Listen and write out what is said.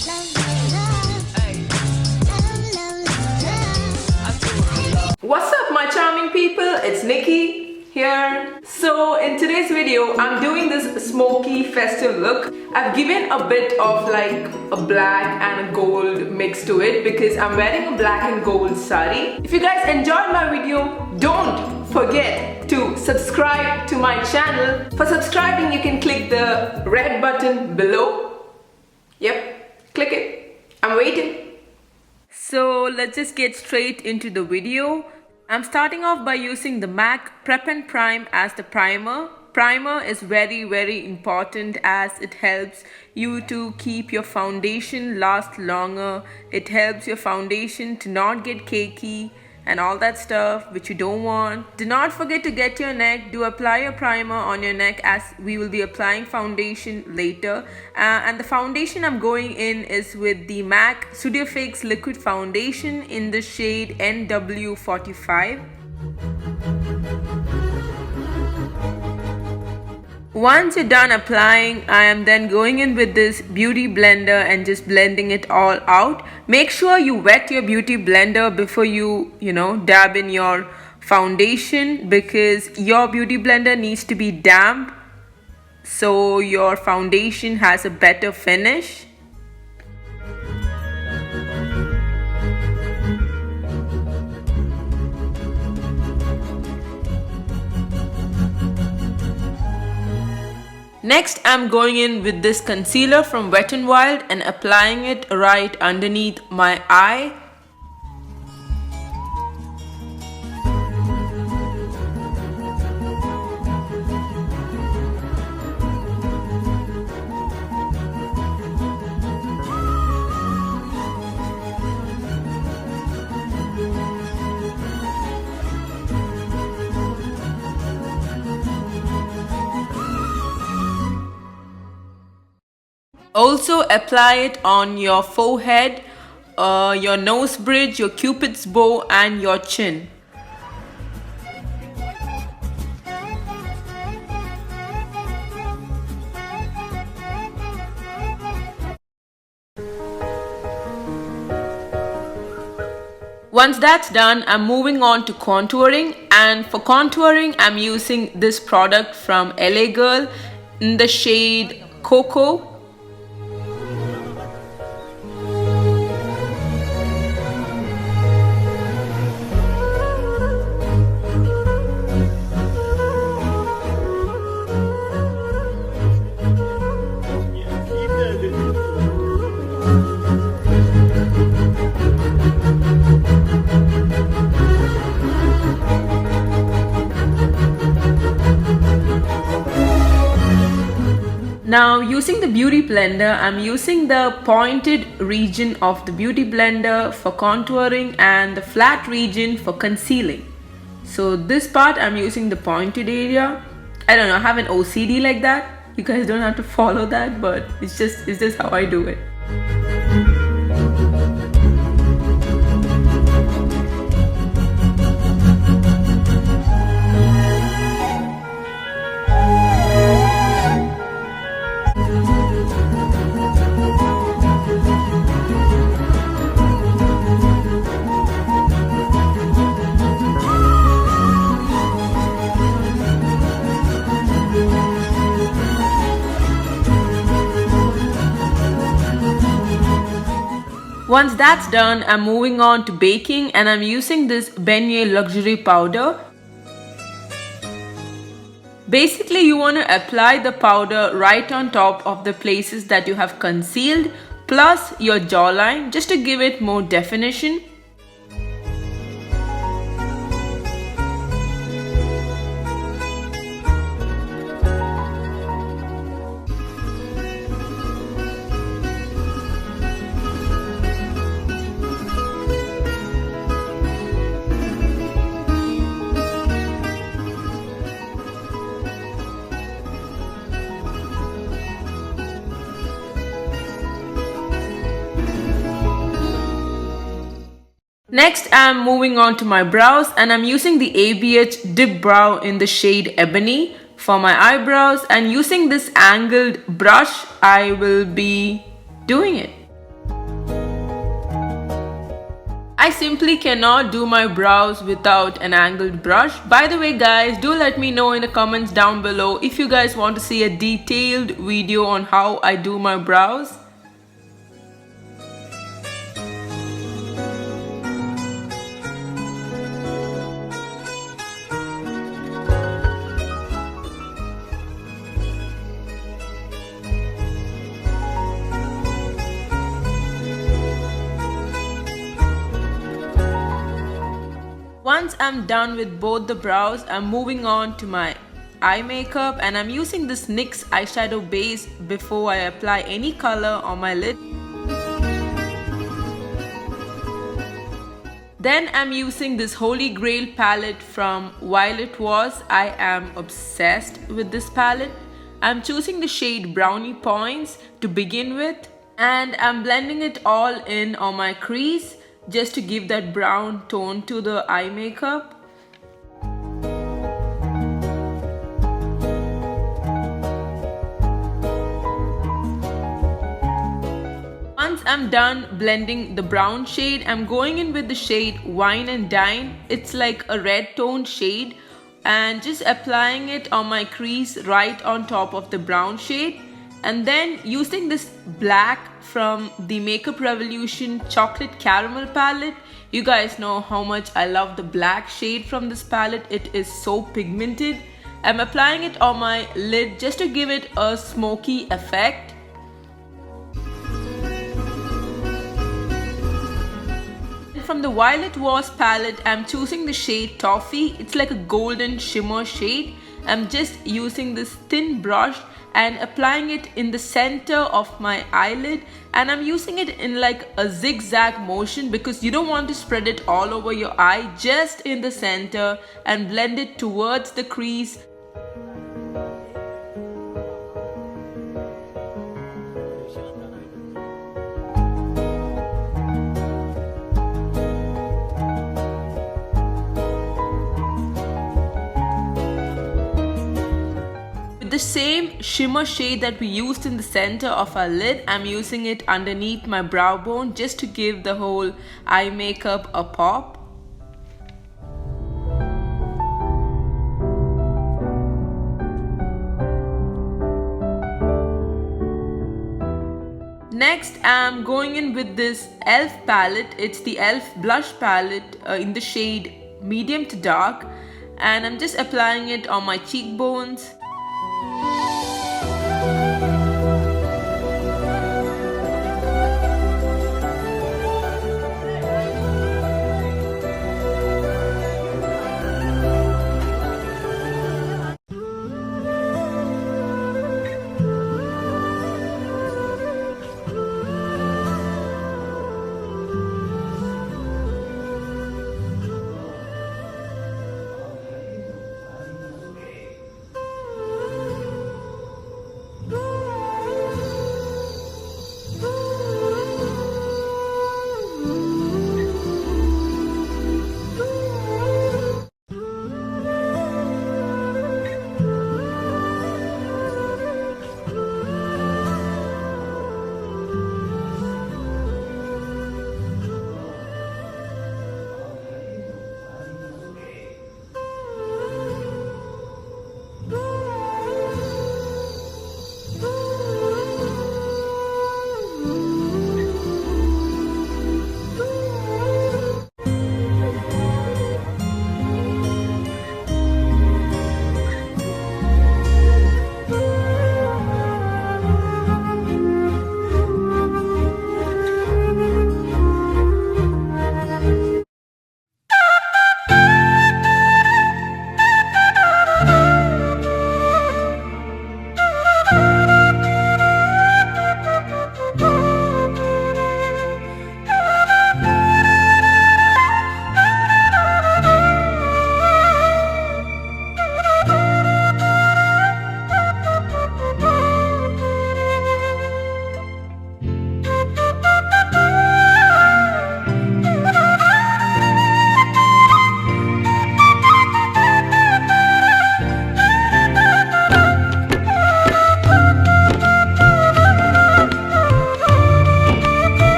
What's up my charming people, it's Nikki here. So in today's video I'm doing this smoky festive look. I've given a bit of like a black and a gold mix to it because I'm wearing a black and gold sari. If you guys enjoyed my video, don't forget to subscribe to my channel. For subscribing you can click the red button below. Yep, click it. I'm waiting. So let's just get straight into the video. I'm starting off by using the MAC Prep and Prime as the primer. Primer is very important as it helps you to keep your foundation last longer. It helps your foundation to not get cakey and all that stuff which you don't want. Do not forget to get your neck. Do apply your primer on your neck as we will be applying foundation later. And the foundation I'm going in is with the MAC Studio Fix Liquid Foundation in the shade NW45. Once you're done applying, I am then going in with this beauty blender and just blending it all out. Make sure you wet your beauty blender before you dab in your foundation, because your beauty blender needs to be damp so your foundation has a better finish. Next, I'm going in with this concealer from Wet n Wild and applying it right underneath my eye. Also apply it on your forehead, your nose bridge, your cupid's bow and your chin. Once that's done, I'm moving on to contouring, and for contouring I'm using this product from LA Girl in the shade Cocoa. Now using the beauty blender, I'm using the pointed region of the beauty blender for contouring and the flat region for concealing. So this part I'm using the pointed area. I don't know, I have an OCD like that. You guys don't have to follow that, but it's just how I do it. Once that's done, I'm moving on to baking, and I'm using this Beignet Luxury Powder. Basically, you want to apply the powder right on top of the places that you have concealed, plus your jawline, just to give it more definition. Next, I'm moving on to my brows, and I'm using the ABH Dip Brow in the shade Ebony for my eyebrows, and using this angled brush I will be doing it. I simply cannot do my brows without an angled brush. By the way guys, do let me know in the comments down below if you guys want to see a detailed video on how I do my brows. Once I'm done with both the brows, I'm moving on to my eye makeup, and I'm using this NYX eyeshadow base before I apply any color on my lid. Then I'm using this Holy Grail palette from Voss. I am obsessed with this palette. I'm choosing the shade Brownie Points to begin with, and I'm blending it all in on my crease just to give that brown tone to the eye makeup. Once I'm done blending the brown shade, I'm going in with the shade Wine and Dine. It's like a red toned shade, and just applying it on my crease right on top of the brown shade. And then using this black from the Makeup Revolution Chocolate Caramel palette. You guys know how much I love the black shade from this palette. It is so pigmented. I'm applying it on my lid just to give it a smoky effect. From the Voss palette, I'm choosing the shade Toffee. It's like a golden shimmer shade. I'm just using this thin brush and applying it in the center of my eyelid, and I'm using it in like a zigzag motion because you don't want to spread it all over your eye, just in the center, and blend it towards the crease. The same shimmer shade that we used in the center of our lid, I'm using it underneath my brow bone just to give the whole eye makeup a pop. Next, I'm going in with this e.l.f. palette. It's the e.l.f. blush palette in the shade medium to dark, and I'm just applying it on my cheekbones.